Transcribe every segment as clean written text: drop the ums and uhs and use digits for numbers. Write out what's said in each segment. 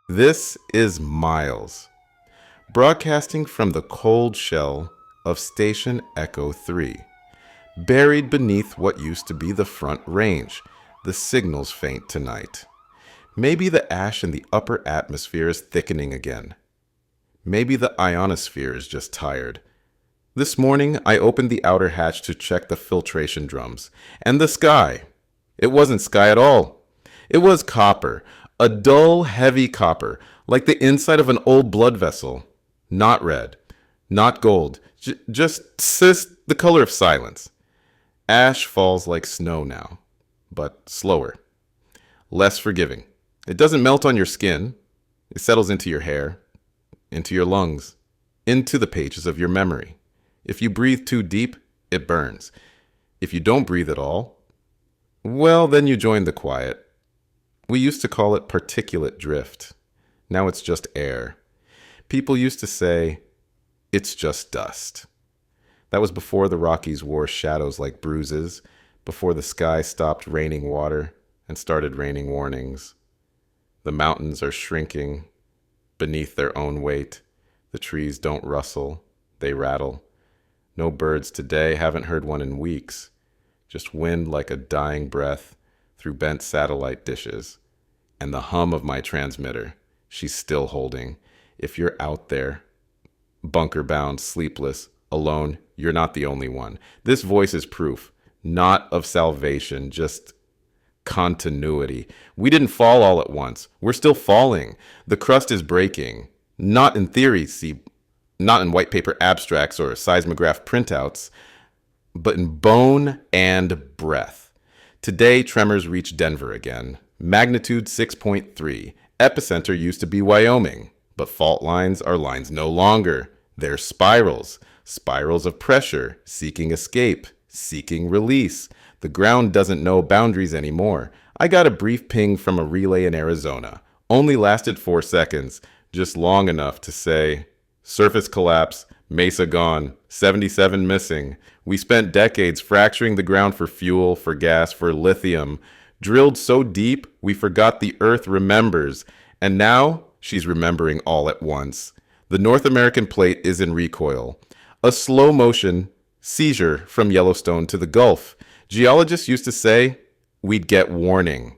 This is Miles, broadcasting from the cold shell of Station Echo 3. Buried beneath what used to be the Front Range, the signals faint tonight. Maybe the ash in the upper atmosphere is thickening again. Maybe the ionosphere is just tired. This morning, I opened the outer hatch to check the filtration drums. And the sky. It wasn't sky at all. It was copper. A dull, heavy copper, like the inside of an old blood vessel. Not red. Not gold. Just the color of silence. Ash falls like snow now, but slower. Less forgiving. It doesn't melt on your skin. It settles into your hair, into your lungs, into the pages of your memory. If you breathe too deep, it burns. If you don't breathe at all, well, then you join the quiet. We used to call it particulate drift. Now it's just air. People used to say, it's just dust. That was before the Rockies wore shadows like bruises, before the sky stopped raining water and started raining warnings. The mountains are shrinking beneath their own weight. The trees don't rustle, they rattle. No birds today, haven't heard one in weeks. Just wind like a dying breath through bent satellite dishes. And the hum of my transmitter, she's still holding. If you're out there, bunker-bound, sleepless, alone, you're not the only one. This voice is proof, not of salvation, just continuity. We didn't fall all at once. We're still falling. The crust is breaking. Not in theory, see, not in white paper abstracts or seismograph printouts, but in bone and breath. Today, tremors reached Denver again. Magnitude 6.3. Epicenter used to be Wyoming, but fault lines are lines no longer. They're spirals. Spirals of pressure, seeking escape, seeking release. The ground doesn't know boundaries anymore. I got a brief ping from a relay in Arizona. Only lasted 4 seconds, just long enough to say, surface collapse, mesa gone, 77 missing. We spent decades fracturing the ground for fuel, for gas, for lithium. Drilled so deep, we forgot the earth remembers. And now, she's remembering all at once. The North American plate is in recoil. A slow motion seizure from Yellowstone to the Gulf. Geologists used to say, we'd get warning.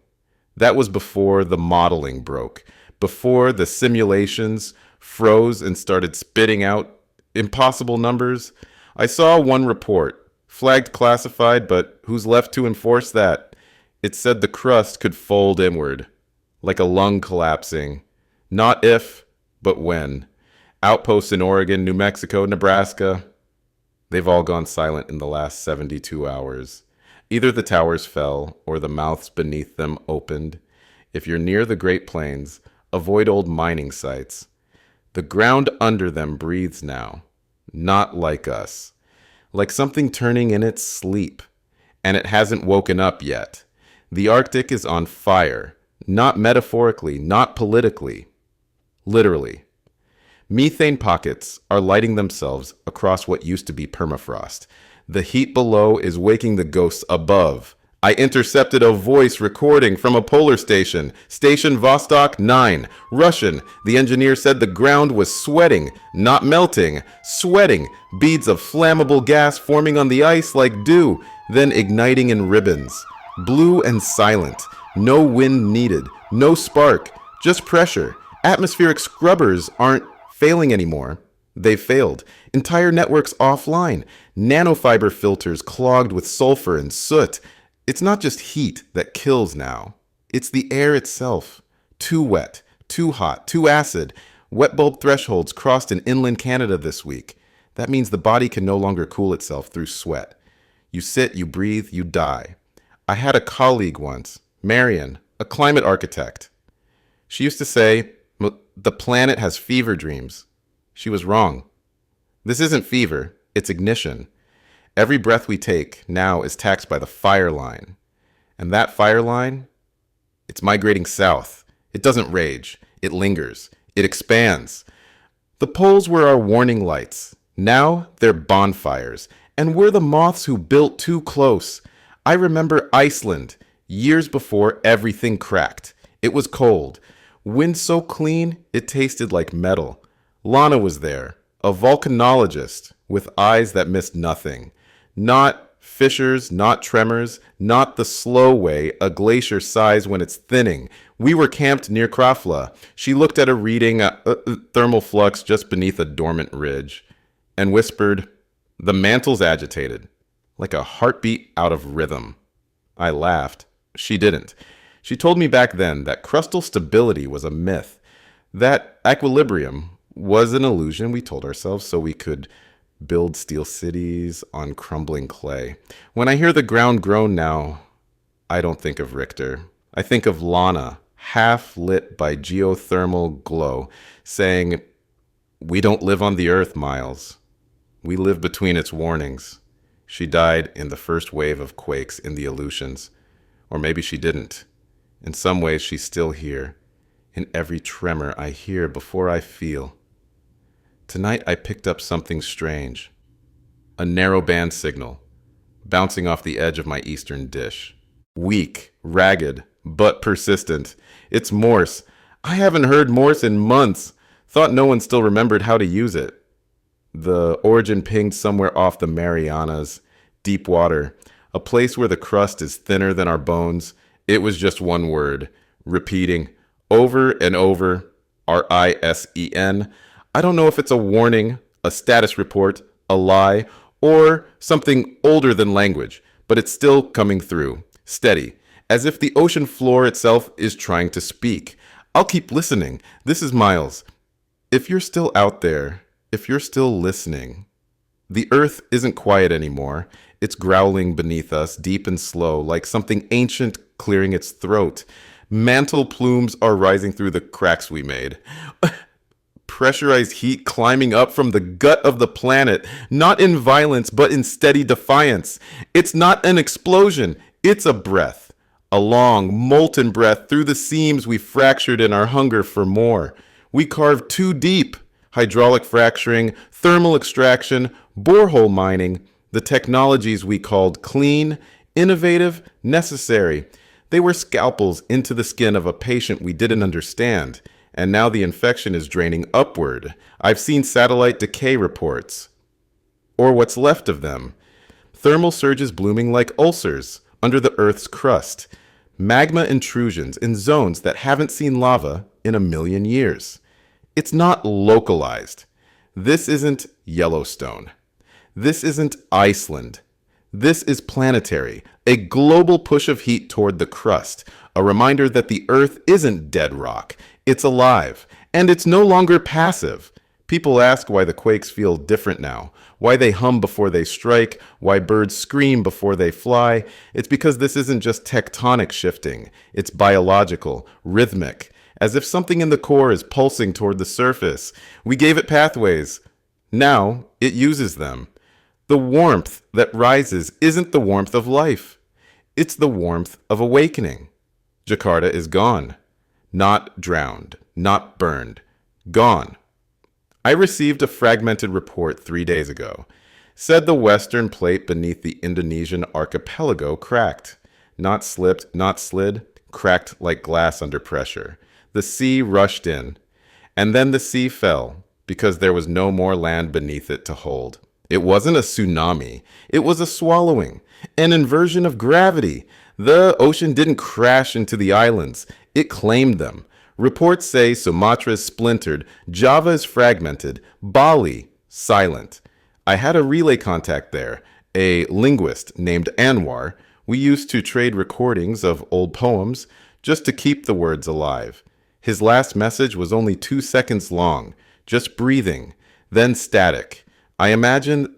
That was before the modeling broke, before the simulations froze and started spitting out impossible numbers. I saw one report, flagged classified, but who's left to enforce that? It said the crust could fold inward, like a lung collapsing. Not if, but when. Outposts in Oregon, New Mexico, Nebraska, they've all gone silent in the last 72 hours. Either the towers fell or the mouths beneath them opened. If you're near the Great Plains, avoid old mining sites. The ground under them breathes now, not like us, like something turning in its sleep, and it hasn't woken up yet. The Arctic is on fire, not metaphorically, not politically, literally. Methane pockets are lighting themselves across what used to be permafrost. The heat below is waking the ghosts above. I intercepted a voice recording from a polar station, Station Vostok 9, Russian. The engineer said the ground was sweating, not melting, sweating, beads of flammable gas forming on the ice like dew, then igniting in ribbons. Blue and silent, no wind needed, no spark, just pressure. Atmospheric scrubbers aren't failing anymore. They've failed. Entire networks offline. Nanofiber filters clogged with sulfur and soot. It's not just heat that kills now. It's the air itself. Too wet, too hot, too acid. Wet bulb thresholds crossed in inland Canada this week. That means the body can no longer cool itself through sweat. You sit, you breathe, you die. I had a colleague once, Marion, a climate architect. She used to say, the planet has fever dreams. She was wrong. This isn't fever, it's ignition. Every breath we take now is taxed by the fire line. And that fire line, it's migrating south. It doesn't rage, it lingers, it expands. The poles were our warning lights. Now they're bonfires. And we're the moths who built too close. I remember Iceland, years before everything cracked. It was cold. Wind so clean, it tasted like metal. Lana was there, a volcanologist with eyes that missed nothing. Not fissures, not tremors, not the slow way a glacier sighs when it's thinning. We were camped near Krafla. She looked at a reading, thermal flux just beneath a dormant ridge, and whispered, "The mantle's agitated, like a heartbeat out of rhythm." I laughed. She didn't. She told me back then that crustal stability was a myth, that equilibrium was an illusion we told ourselves so we could build steel cities on crumbling clay. When I hear the ground groan now, I don't think of Richter. I think of Lana, half lit by geothermal glow, saying, "We don't live on the earth, Miles. We live between its warnings." She died in the first wave of quakes in the Aleutians. Or maybe she didn't. In some ways, she's still here. In every tremor I hear before I feel. Tonight I picked up something strange. A narrowband signal, bouncing off the edge of my eastern dish. Weak, ragged, but persistent. It's Morse. I haven't heard Morse in months. Thought no one still remembered how to use it. The origin pinged somewhere off the Marianas, deep water, a place where the crust is thinner than our bones. It was just one word, repeating over and over, RISEN. I don't know if it's a warning, a status report, a lie, or something older than language, but it's still coming through, steady, as if the ocean floor itself is trying to speak. I'll keep listening. This is Miles. If you're still out there, if you're still listening, the earth isn't quiet anymore. It's growling beneath us, deep and slow, like something ancient clearing its throat. Mantle plumes are rising through the cracks we made. Pressurized heat climbing up from the gut of the planet, not in violence, but in steady defiance. It's not an explosion, it's a breath. A long, molten breath through the seams we fractured in our hunger for more. We carved too deep. Hydraulic fracturing, thermal extraction, borehole mining, the technologies we called clean, innovative, necessary. They were scalpels into the skin of a patient we didn't understand. And now the infection is draining upward. I've seen satellite decay reports, or what's left of them. Thermal surges blooming like ulcers under the Earth's crust. Magma intrusions in zones that haven't seen lava in 1,000,000 years. It's not localized. This isn't Yellowstone. This isn't Iceland. This is planetary, a global push of heat toward the crust, a reminder that the Earth isn't dead rock. It's alive, and it's no longer passive. People ask why the quakes feel different now, why they hum before they strike, why birds scream before they fly. It's because this isn't just tectonic shifting. It's biological, rhythmic, as if something in the core is pulsing toward the surface. We gave it pathways. Now it uses them. The warmth that rises isn't the warmth of life. It's the warmth of awakening. Jakarta is gone. Not drowned, not burned, gone. I received a fragmented report 3 days ago. Said the western plate beneath the Indonesian archipelago cracked. Not slipped, not slid, cracked like glass under pressure. The sea rushed in, and then the sea fell because there was no more land beneath it to hold. It wasn't a tsunami. It was a swallowing, an inversion of gravity. The ocean didn't crash into the islands. It claimed them. Reports say Sumatra is splintered, Java is fragmented, Bali silent. I had a relay contact there, a linguist named Anwar. We used to trade recordings of old poems just to keep the words alive. His last message was only 2 seconds long, just breathing, then static. I imagined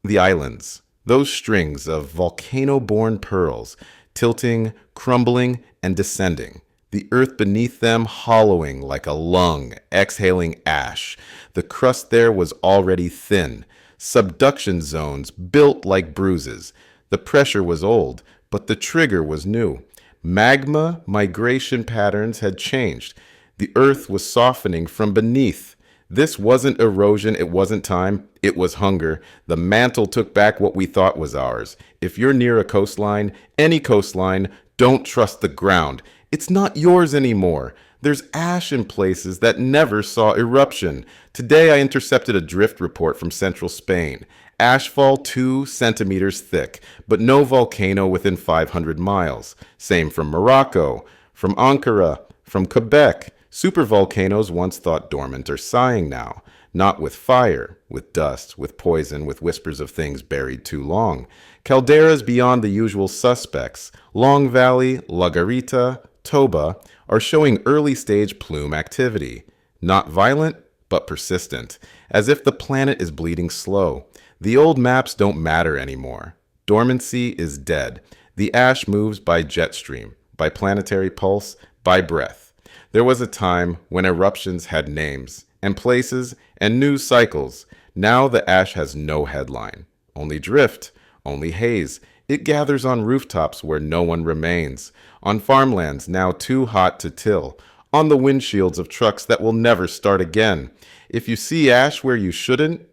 the islands, those strings of volcano-born pearls, tilting, crumbling, and descending. The earth beneath them hollowing like a lung, exhaling ash. The crust there was already thin. Subduction zones built like bruises. The pressure was old, but the trigger was new. Magma migration patterns had changed. The earth was softening from beneath. This wasn't erosion, it wasn't time, it was hunger. The mantle took back what we thought was ours. If you're near a coastline, any coastline, don't trust the ground. It's not yours anymore. There's ash in places that never saw eruption. Today I intercepted a drift report from central Spain. Ashfall 2 centimeters thick, but no volcano within 500 miles. Same from Morocco, from Ankara, from Quebec. Supervolcanoes once thought dormant are sighing now. Not with fire, with dust, with poison, with whispers of things buried too long. Calderas beyond the usual suspects, Long Valley, La Garita, Toba, are showing early-stage plume activity. Not violent, but persistent, as if the planet is bleeding slow. The old maps don't matter anymore. Dormancy is dead. The ash moves by jet stream, by planetary pulse, by breath. There was a time when eruptions had names, and places, and news cycles. Now the ash has no headline. Only drift, only haze. It gathers on rooftops where no one remains, on farmlands now too hot to till, on the windshields of trucks that will never start again. If you see ash where you shouldn't,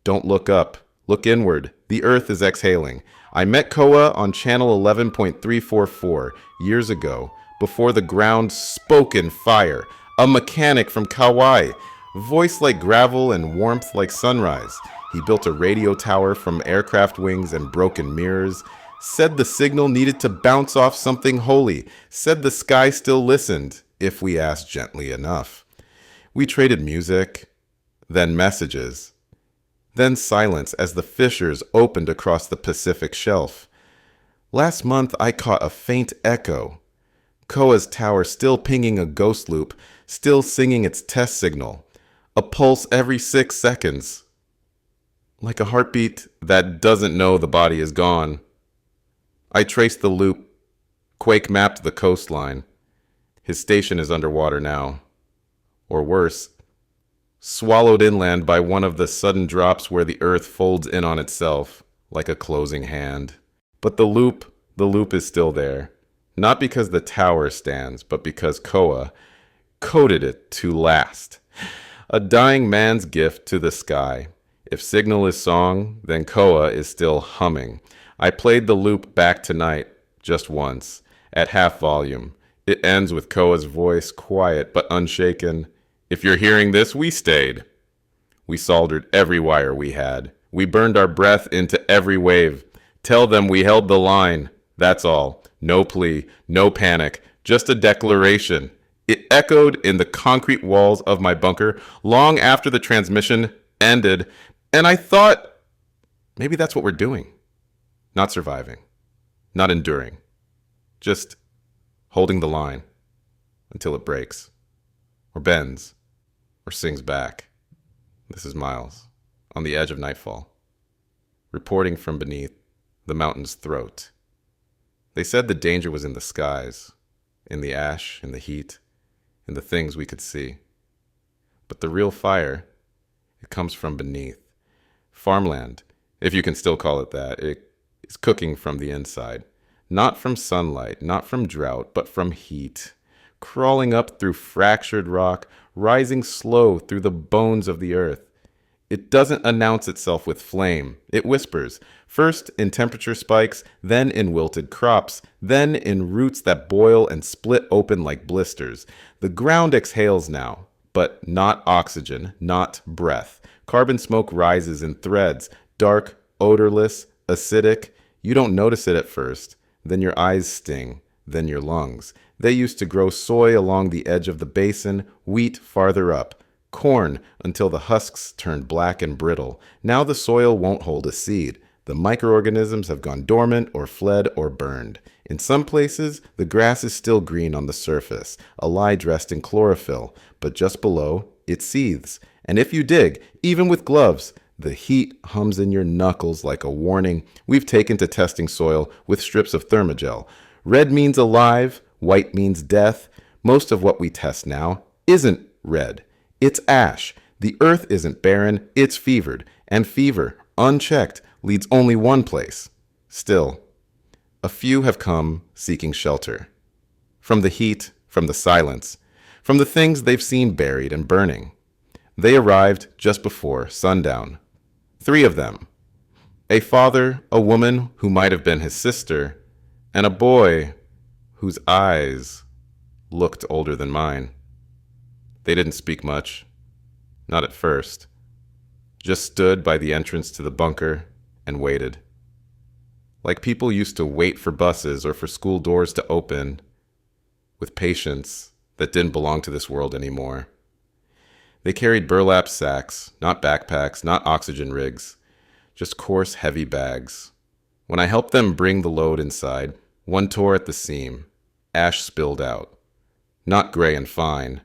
don't look up. Look inward. The earth is exhaling. I met Koa on channel 11.344 years ago, before the ground spoke in fire. A mechanic from Kauai, voice like gravel and warmth like sunrise. He built a radio tower from aircraft wings and broken mirrors. Said the signal needed to bounce off something holy. Said the sky still listened, if we asked gently enough. We traded music, then messages, then silence as the fissures opened across the Pacific shelf. Last month I caught a faint echo. Koa's tower still pinging a ghost loop, still singing its test signal. A pulse every 6 seconds. Like a heartbeat that doesn't know the body is gone. I traced the loop. Quake mapped the coastline. His station is underwater now. Or worse, swallowed inland by one of the sudden drops where the earth folds in on itself, like a closing hand. But the loop is still there. Not because the tower stands, but because Koa coded it to last. A dying man's gift to the sky. If signal is song, then Koa is still humming. I played the loop back tonight, just once, at half volume. It ends with Koa's voice, quiet but unshaken. If you're hearing this, we stayed. We soldered every wire we had. We burned our breath into every wave. Tell them we held the line. That's all. No plea, no panic, just a declaration. It echoed in the concrete walls of my bunker long after the transmission ended, and I thought, maybe that's what we're doing. Not surviving, not enduring, just holding the line until it breaks, or bends, or sings back. This is Miles, on the edge of nightfall, reporting from beneath the mountain's throat. They said the danger was in the skies, in the ash, in the heat, in the things we could see. But the real fire, it comes from beneath. Farmland, if you can still call it that, it is cooking from the inside. Not from sunlight, not from drought, but from heat. Crawling up through fractured rock, rising slow through the bones of the earth. It doesn't announce itself with flame. It whispers, first in temperature spikes, then in wilted crops, then in roots that boil and split open like blisters. The ground exhales now, but not oxygen, not breath. Carbon smoke rises in threads, dark, odorless, acidic. You don't notice it at first. Then your eyes sting, then your lungs. They used to grow soy along the edge of the basin, wheat farther up. Corn until the husks turned black and brittle. Now the soil won't hold a seed. The microorganisms have gone dormant or fled or burned. In some places, the grass is still green on the surface, a lie dressed in chlorophyll, but just below, it seethes. And if you dig, even with gloves, the heat hums in your knuckles like a warning. We've taken to testing soil with strips of thermogel. Red means alive, white means death. Most of what we test now isn't red. It's ash. The earth isn't barren, it's fevered. And fever, unchecked, leads only one place. Still, a few have come seeking shelter. From the heat, from the silence, from the things they've seen buried and burning. They arrived just before sundown. 3 of them. A father, a woman who might have been his sister, and a boy whose eyes looked older than mine. They didn't speak much. Not at first. Just stood by the entrance to the bunker and waited. Like people used to wait for buses or for school doors to open, with patience that didn't belong to this world anymore. They carried burlap sacks, not backpacks, not oxygen rigs, just coarse, heavy bags. When I helped them bring the load inside, one tore at the seam. Ash spilled out. Not gray and fine,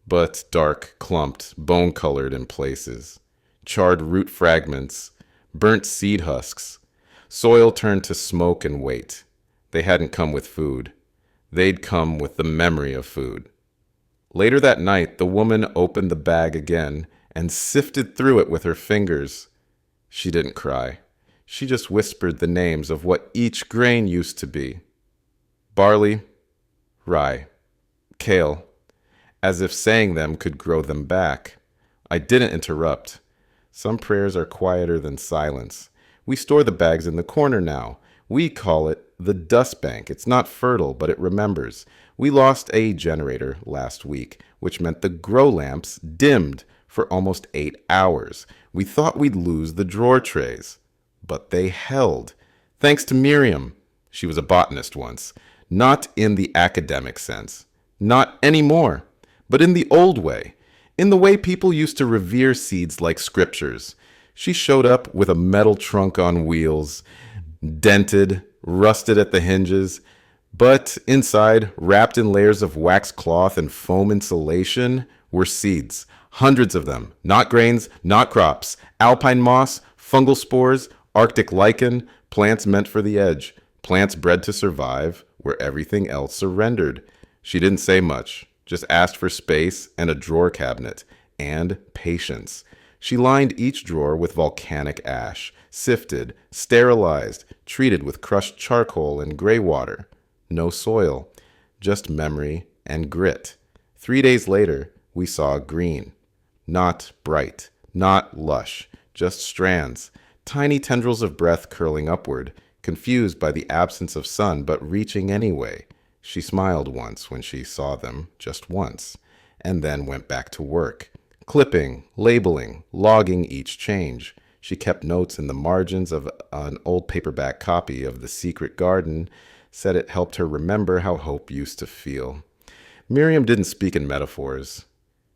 but dark, clumped, bone-colored in places. Charred root fragments, burnt seed husks. Soil turned to smoke and weight. They hadn't come with food. They'd come with the memory of food. Later that night, the woman opened the bag again and sifted through it with her fingers. She didn't cry. She just whispered the names of what each grain used to be. Barley, rye, kale, as if saying them could grow them back. I didn't interrupt. Some prayers are quieter than silence. We store the bags in the corner now. We call it the dust bank. It's not fertile, but it remembers. We lost a generator last week, which meant the grow lamps dimmed for almost 8 hours. We thought we'd lose the drawer trays, but they held. Thanks to Miriam. She was a botanist once. Not in the academic sense. Not anymore, but in the old way. In the way people used to revere seeds like scriptures. She showed up with a metal trunk on wheels, dented, rusted at the hinges, but inside, wrapped in layers of wax cloth and foam insulation, were seeds. Hundreds of them. Not grains, not crops. Alpine moss, fungal spores, Arctic lichen, plants meant for the edge. Plants bred to survive where everything else surrendered. She didn't say much, just asked for space and a drawer cabinet. And patience. She lined each drawer with volcanic ash, sifted, sterilized, treated with crushed charcoal and gray water. No soil, just memory and grit. 3 days later, we saw green. Not bright, not lush, just strands, tiny tendrils of breath curling upward, confused by the absence of sun, but reaching anyway. She smiled once when she saw them, just once, and then went back to work. Clipping, labeling, logging each change. She kept notes in the margins of an old paperback copy of The Secret Garden, said it helped her remember how hope used to feel. Miriam didn't speak in metaphors.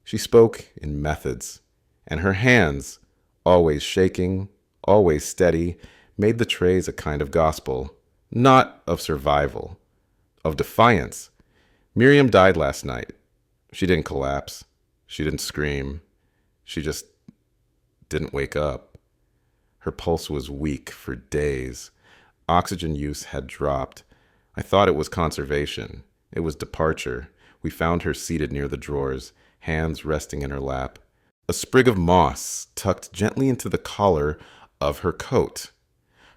She spoke in methods, and her hands, always shaking, always steady, made the trays a kind of gospel, not of survival, of defiance. Miriam died last night. She didn't collapse. She didn't scream. She just didn't wake up. Her pulse was weak for days. Oxygen use had dropped. I thought it was conservation. It was departure. We found her seated near the drawers, hands resting in her lap. A sprig of moss tucked gently into the collar of her coat.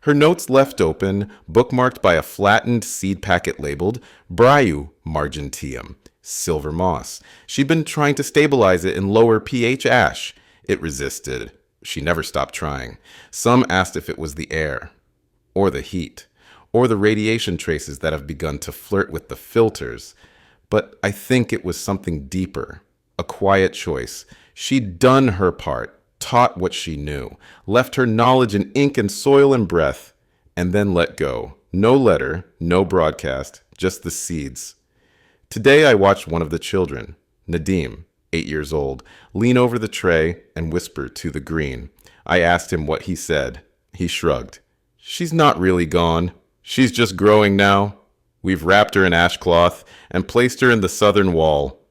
Her notes left open, bookmarked by a flattened seed packet labeled Bryu margentium, silver moss. She'd been trying to stabilize it in lower pH ash. It resisted. She never stopped trying. Some asked if it was the air, or the heat, or the radiation traces that have begun to flirt with the filters. But I think it was something deeper, a quiet choice. She'd done her part, taught what she knew, left her knowledge in ink and soil and breath, and then let go. No letter, no broadcast, just the seeds. Today I watched one of the children, Nadim, 8 years old, lean over the tray and whisper to the green. I asked him what he said. He shrugged. She's not really gone. She's just growing now. We've wrapped her in ash cloth and placed her in the southern wall,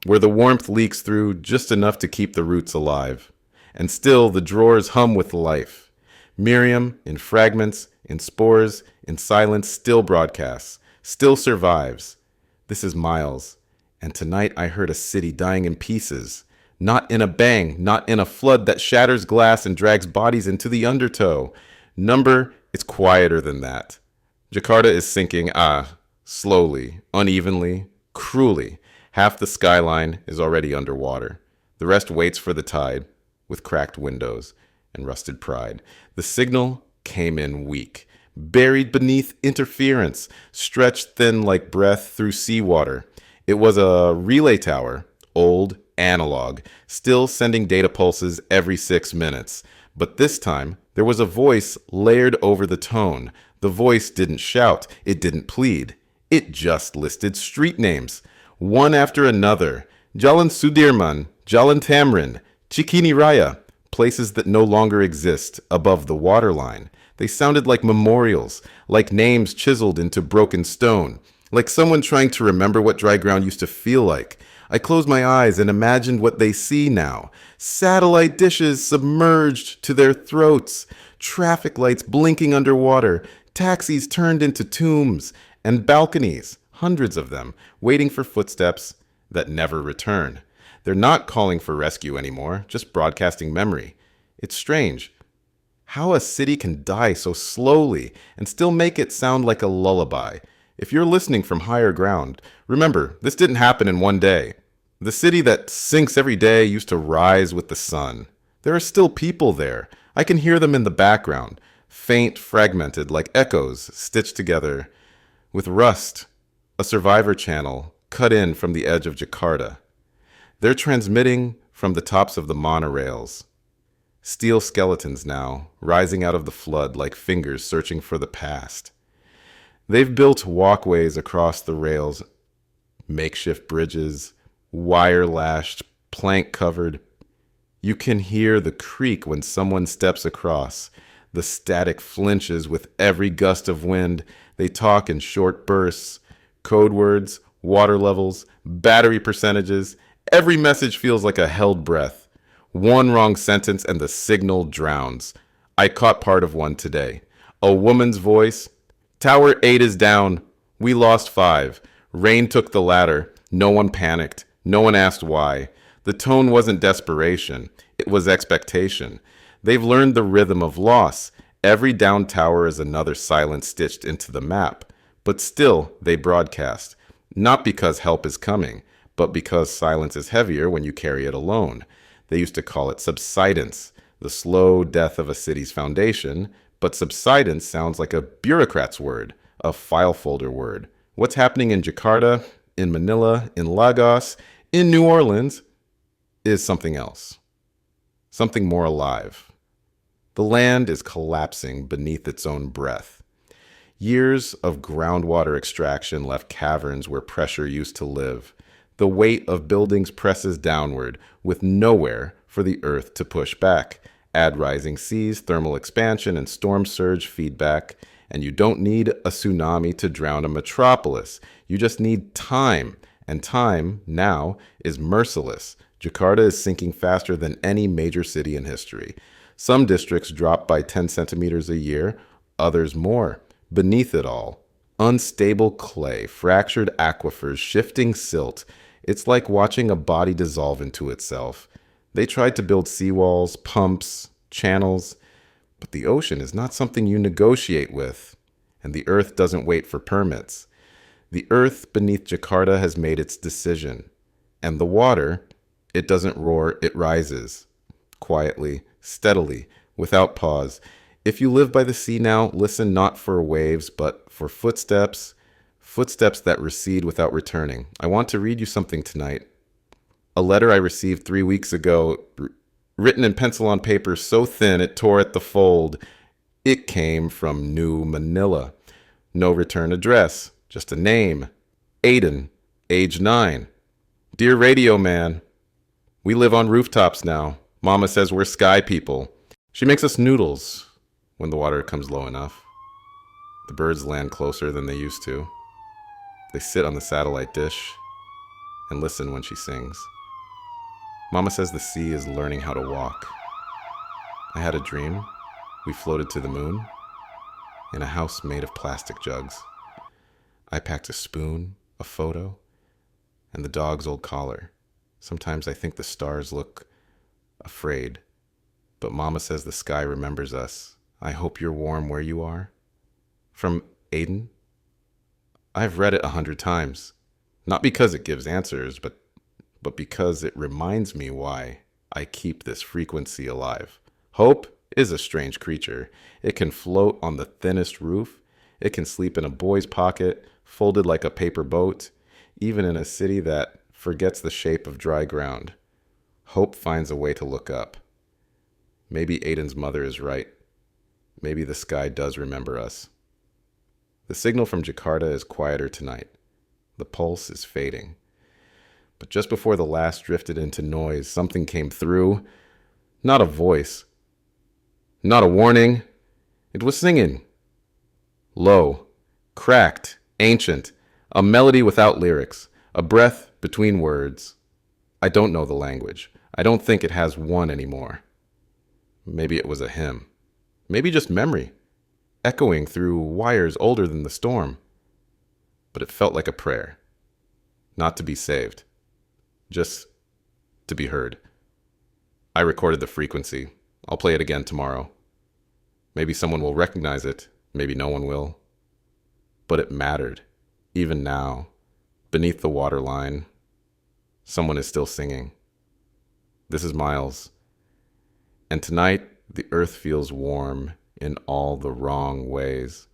where the warmth leaks through just enough to keep the roots alive. And still the drawers hum with life. Miriam, in fragments, in spores, in silence, still broadcasts, still survives. This is Miles, and tonight I heard a city dying in pieces. Not in a bang, not in a flood that shatters glass and drags bodies into the undertow. Number is quieter than that. Jakarta is sinking, slowly, unevenly, cruelly. Half the skyline is already underwater. The rest waits for the tide, with cracked windows and rusted pride. The signal came in weak, buried beneath interference, stretched thin like breath through seawater. It was a relay tower, old, analog, still sending data pulses every 6 minutes. But this time, there was a voice layered over the tone. The voice didn't shout, it didn't plead. It just listed street names, one after another. Jalan Sudirman, Jalan Tamrin, Cikini Raya, places that no longer exist above the waterline. They sounded like memorials, like names chiseled into broken stone, like someone trying to remember what dry ground used to feel like. I closed my eyes and imagined what they see now. Satellite dishes submerged to their throats, traffic lights blinking underwater, taxis turned into tombs, and balconies, hundreds of them, waiting for footsteps that never return. They're not calling for rescue anymore, just broadcasting memory. It's strange how a city can die so slowly and still make it sound like a lullaby. If you're listening from higher ground, remember, this didn't happen in one day. The city that sinks every day used to rise with the sun. There are still people there. I can hear them in the background, faint, fragmented, like echoes stitched together with rust, a survivor channel cut in from the edge of Jakarta. They're transmitting from the tops of the monorails. Steel skeletons now, rising out of the flood like fingers searching for the past. They've built walkways across the rails, makeshift bridges, wire-lashed, plank-covered. You can hear the creak when someone steps across. The static flinches with every gust of wind. They talk in short bursts, code words, water levels, battery percentages. Every message feels like a held breath. One wrong sentence and the signal drowns. I caught part of one today. A woman's voice. Tower 8 is down. We lost 5. Rain took the ladder. No one panicked. No one asked why. The tone wasn't desperation. It was expectation. They've learned the rhythm of loss. Every down tower is another silence stitched into the map. But still, they broadcast. Not because help is coming, but because silence is heavier when you carry it alone. They used to call it subsidence, the slow death of a city's foundation, but subsidence sounds like a bureaucrat's word, a file folder word. What's happening in Jakarta, in Manila, in Lagos, in New Orleans is something else, something more alive. The land is collapsing beneath its own breath. Years of groundwater extraction left caverns where pressure used to live. The weight of buildings presses downward, with nowhere for the earth to push back. Add rising seas, thermal expansion, and storm surge feedback, and you don't need a tsunami to drown a metropolis. You just need time, and time, now, is merciless. Jakarta is sinking faster than any major city in history. Some districts drop by 10 centimeters a year, others more. Beneath it all, unstable clay, fractured aquifers, shifting silt. It's like watching a body dissolve into itself. They tried to build seawalls, pumps, channels, but the ocean is not something you negotiate with, and the earth doesn't wait for permits. The earth beneath Jakarta has made its decision, and the water, it doesn't roar, it rises, quietly, steadily, without pause. If you live by the sea now, listen not for waves, but for footsteps, footsteps that recede without returning. I want to read you something tonight. A letter I received 3 weeks ago, written in pencil on paper so thin it tore at the fold. It came from New Manila. No return address, just a name. Aiden, age 9. Dear Radio Man, we live on rooftops now. Mama says we're sky people. She makes us noodles when the water comes low enough. The birds land closer than they used to. They sit on the satellite dish and listen when she sings. Mama says the sea is learning how to walk. I had a dream. We floated to the moon in a house made of plastic jugs. I packed a spoon, a photo, and the dog's old collar. Sometimes I think the stars look afraid, but Mama says the sky remembers us. I hope you're warm where you are. From Aiden. I've read it 100 times, not because it gives answers, but because it reminds me why I keep this frequency alive. Hope is a strange creature. It can float on the thinnest roof. It can sleep in a boy's pocket, folded like a paper boat. Even in a city that forgets the shape of dry ground, hope finds a way to look up. Maybe Aiden's mother is right. Maybe the sky does remember us. The signal from Jakarta is quieter tonight. The pulse is fading. But just before the last drifted into noise, something came through. Not a voice. Not a warning. It was singing. Low, cracked, ancient, a melody without lyrics, a breath between words. I don't know the language. I don't think it has one anymore. Maybe it was a hymn. Maybe just memory, echoing through wires older than the storm. But it felt like a prayer. Not to be saved. Just to be heard. I recorded the frequency. I'll play it again tomorrow. Maybe someone will recognize it. Maybe no one will. But it mattered. Even now, beneath the waterline, someone is still singing. This is Miles. And tonight, the earth feels warm in all the wrong ways.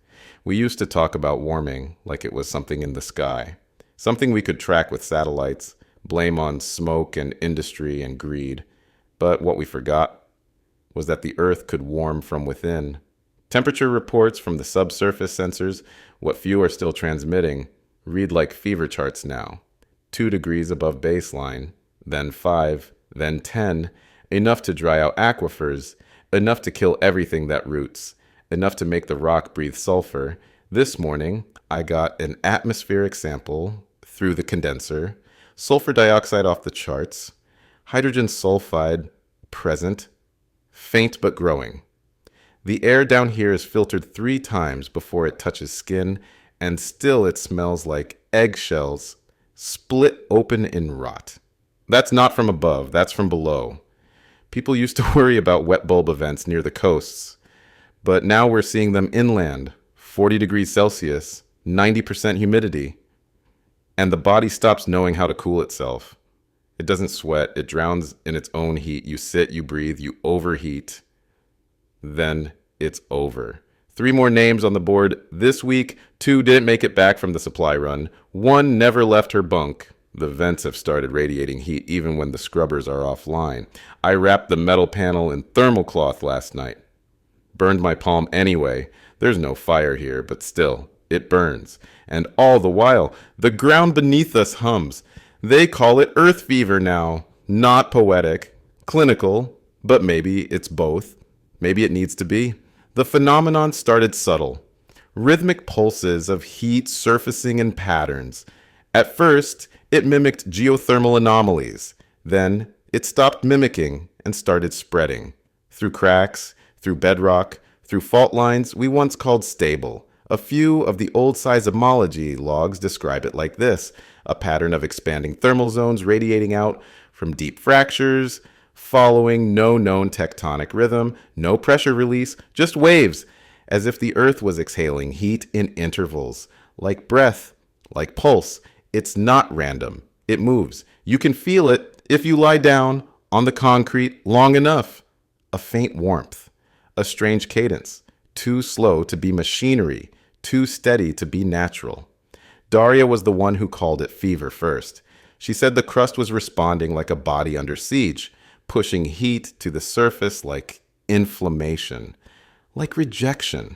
We used to talk about warming like it was something in the sky, something we could track with satellites, blame on smoke and industry and greed. But what we forgot was that the earth could warm from within. Temperature reports from the subsurface sensors, what few are still transmitting, read like fever charts now. 2 degrees above baseline, then 5, then 10, enough to dry out aquifers, enough to kill everything that roots, enough to make the rock breathe sulfur. This morning, I got an atmospheric sample through the condenser, sulfur dioxide off the charts, hydrogen sulfide present, faint but growing. The air down here is filtered 3 times before it touches skin, and still it smells like eggshells split open in rot. That's not from above, that's from below. People used to worry about wet bulb events near the coasts, but now we're seeing them inland, 40 degrees Celsius, 90% humidity, and the body stops knowing how to cool itself. It doesn't sweat, it drowns in its own heat. You sit, you breathe, you overheat, then it's over. 3 more names on the board this week. 2 didn't make it back from the supply run. 1 never left her bunk. The vents have started radiating heat even when the scrubbers are offline. I wrapped the metal panel in thermal cloth last night. Burned my palm anyway. There's no fire here, but still, it burns. And all the while, the ground beneath us hums. They call it earth fever now. Not poetic, clinical, but maybe it's both. Maybe it needs to be. The phenomenon started subtle. Rhythmic pulses of heat surfacing in patterns. At first, it mimicked geothermal anomalies. Then, it stopped mimicking and started spreading. Through cracks, through bedrock, through fault lines we once called stable. A few of the old seismology logs describe it like this: a pattern of expanding thermal zones radiating out from deep fractures, following no known tectonic rhythm, no pressure release, just waves, as if the earth was exhaling heat in intervals, like breath, like pulse. It's not random. It moves. You can feel it if you lie down on the concrete long enough. A faint warmth, a strange cadence, too slow to be machinery, too steady to be natural. Daria was the one who called it fever first. She said the crust was responding like a body under siege, pushing heat to the surface like inflammation, like rejection,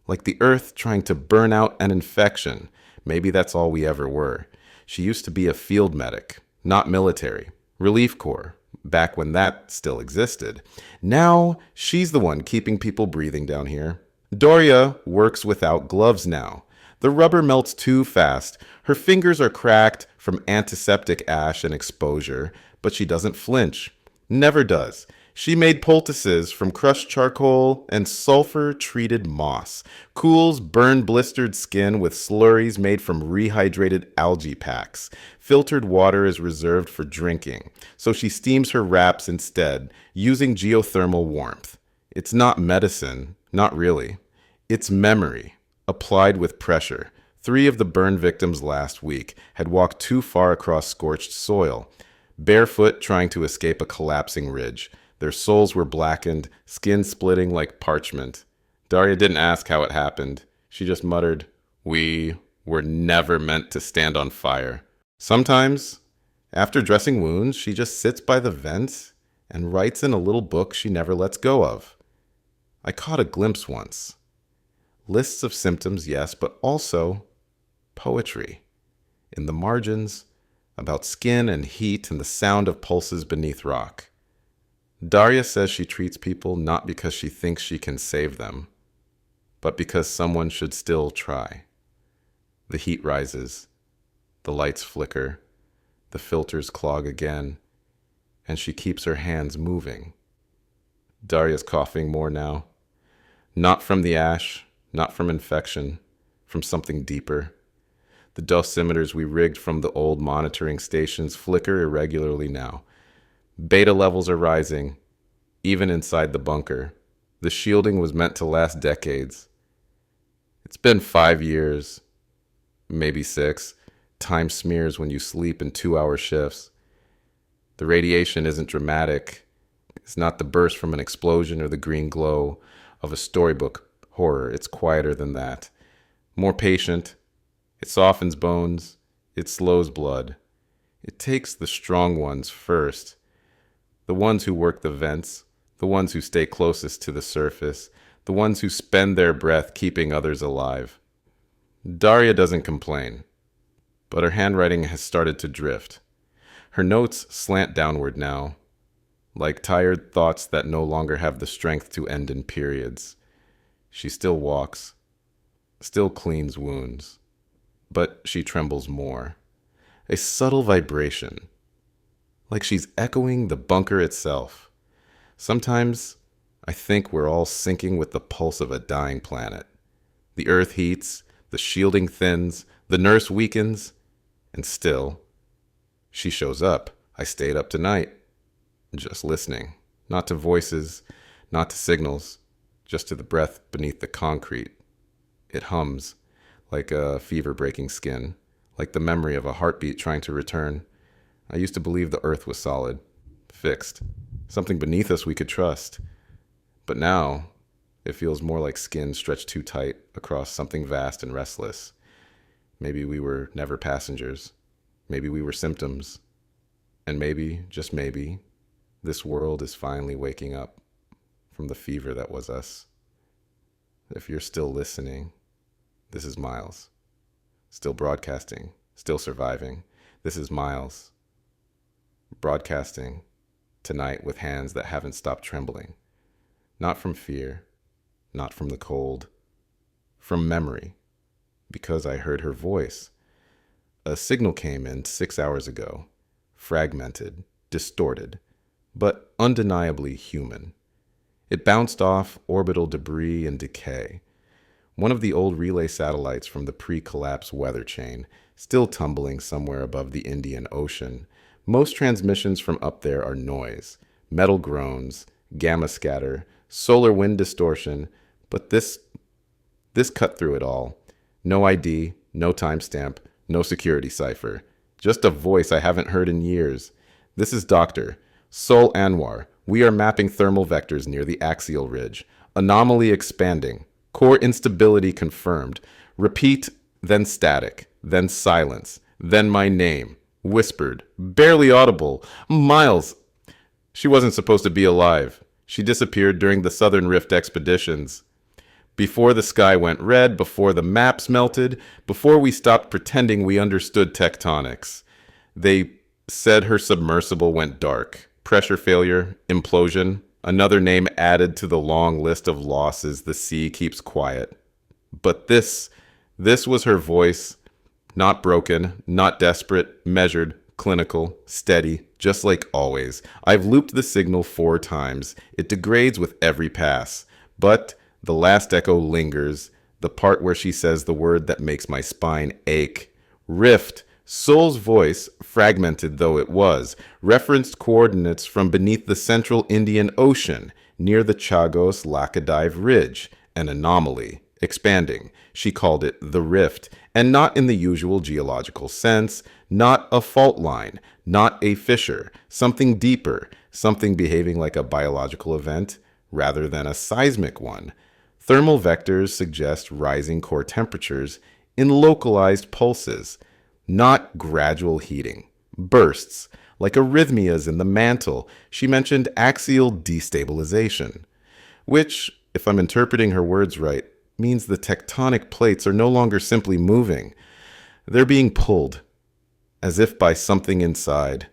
like the earth trying to burn out an infection. Maybe that's all we ever were. She used to be a field medic, not military, relief corps, back when that still existed. Now she's the one keeping people breathing down here. Daria works without gloves now. The rubber melts too fast. Her fingers are cracked from antiseptic ash and exposure, but she doesn't flinch. Never does. She made poultices from crushed charcoal and sulfur-treated moss, cools burned blistered skin with slurries made from rehydrated algae packs. Filtered water is reserved for drinking, so she steams her wraps instead, using geothermal warmth. It's not medicine, not really. It's memory, applied with pressure. 3 of the burn victims last week had walked too far across scorched soil, barefoot trying to escape a collapsing ridge. Their souls were blackened, skin splitting like parchment. Daria didn't ask how it happened. She just muttered, "We were never meant to stand on fire." Sometimes, after dressing wounds, she just sits by the vent and writes in a little book she never lets go of. I caught a glimpse once. Lists of symptoms, yes, but also poetry. In the margins, about skin and heat and the sound of pulses beneath rock. Daria says she treats people not because she thinks she can save them, but because someone should still try. The heat rises, the lights flicker, the filters clog again, and she keeps her hands moving. Daria's coughing more now. Not from the ash, not from infection, from something deeper. The dosimeters we rigged from the old monitoring stations flicker irregularly now. Beta levels are rising, even inside the bunker. The shielding was meant to last decades. It's been 5 years, maybe 6. Time smears when you sleep in 2-hour shifts. The radiation isn't dramatic. It's not the burst from an explosion or the green glow of a storybook horror. It's quieter than that. More patient. It softens bones. It slows blood. It takes the strong ones first. The ones who work the vents. The ones who stay closest to the surface. The ones who spend their breath keeping others alive. Daria doesn't complain, but her handwriting has started to drift. Her notes slant downward now, like tired thoughts that no longer have the strength to end in periods. She still walks, still cleans wounds, but she trembles more. A subtle vibration, like she's echoing the bunker itself. Sometimes I think we're all sinking with the pulse of a dying planet. The earth heats, the shielding thins, the nurse weakens, and still, she shows up. I stayed up tonight, just listening, not to voices, not to signals, just to the breath beneath the concrete. It hums, like a fever-breaking skin, like the memory of a heartbeat trying to return. I used to believe the earth was solid, fixed, something beneath us we could trust. But now, it feels more like skin stretched too tight across something vast and restless. Maybe we were never passengers. Maybe we were symptoms. And maybe, just maybe, this world is finally waking up from the fever that was us. If you're still listening, this is Miles. Still broadcasting, still surviving. This is Miles. Broadcasting tonight with hands that haven't stopped trembling. Not from fear, not from the cold, from memory, because I heard her voice. A signal came in 6 hours ago, fragmented, distorted, but undeniably human. It bounced off orbital debris and decay. One of the old relay satellites from the pre-collapse weather chain, still tumbling somewhere above the Indian Ocean. Most transmissions from up there are noise, metal groans, gamma scatter, solar wind distortion, but this cut through it all. No ID, no timestamp, no security cipher. Just a voice I haven't heard in years. This is Dr. Sol Anwar. We are mapping thermal vectors near the axial ridge. Anomaly expanding. Core instability confirmed. Repeat, then static, then silence, then my name. Whispered, barely audible. Miles. She wasn't supposed to be alive. She disappeared during the Southern Rift expeditions. Before the sky went red, before the maps melted, before we stopped pretending we understood tectonics. They said her submersible went dark. Pressure failure, implosion, another name added to the long list of losses the sea keeps quiet. But this was her voice, not broken, not desperate, measured, clinical, steady, just like always. I've looped the signal 4 times. It degrades with every pass. But the last echo lingers, the part where she says the word that makes my spine ache. Rift. Sol's voice, fragmented though it was, referenced coordinates from beneath the central Indian Ocean, near the Chagos Laccadive Ridge, an anomaly, expanding. She called it the rift, and not in the usual geological sense, not a fault line, not a fissure, something deeper, something behaving like a biological event rather than a seismic one. Thermal vectors suggest rising core temperatures in localized pulses. Not gradual heating. Bursts, like arrhythmias in the mantle. She mentioned axial destabilization, which, if I'm interpreting her words right, means the tectonic plates are no longer simply moving. They're being pulled, as if by something inside.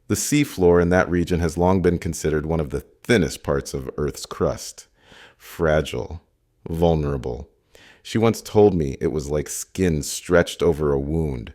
The seafloor in that region has long been considered one of the thinnest parts of Earth's crust. Fragile, vulnerable. She once told me it was like skin stretched over a wound.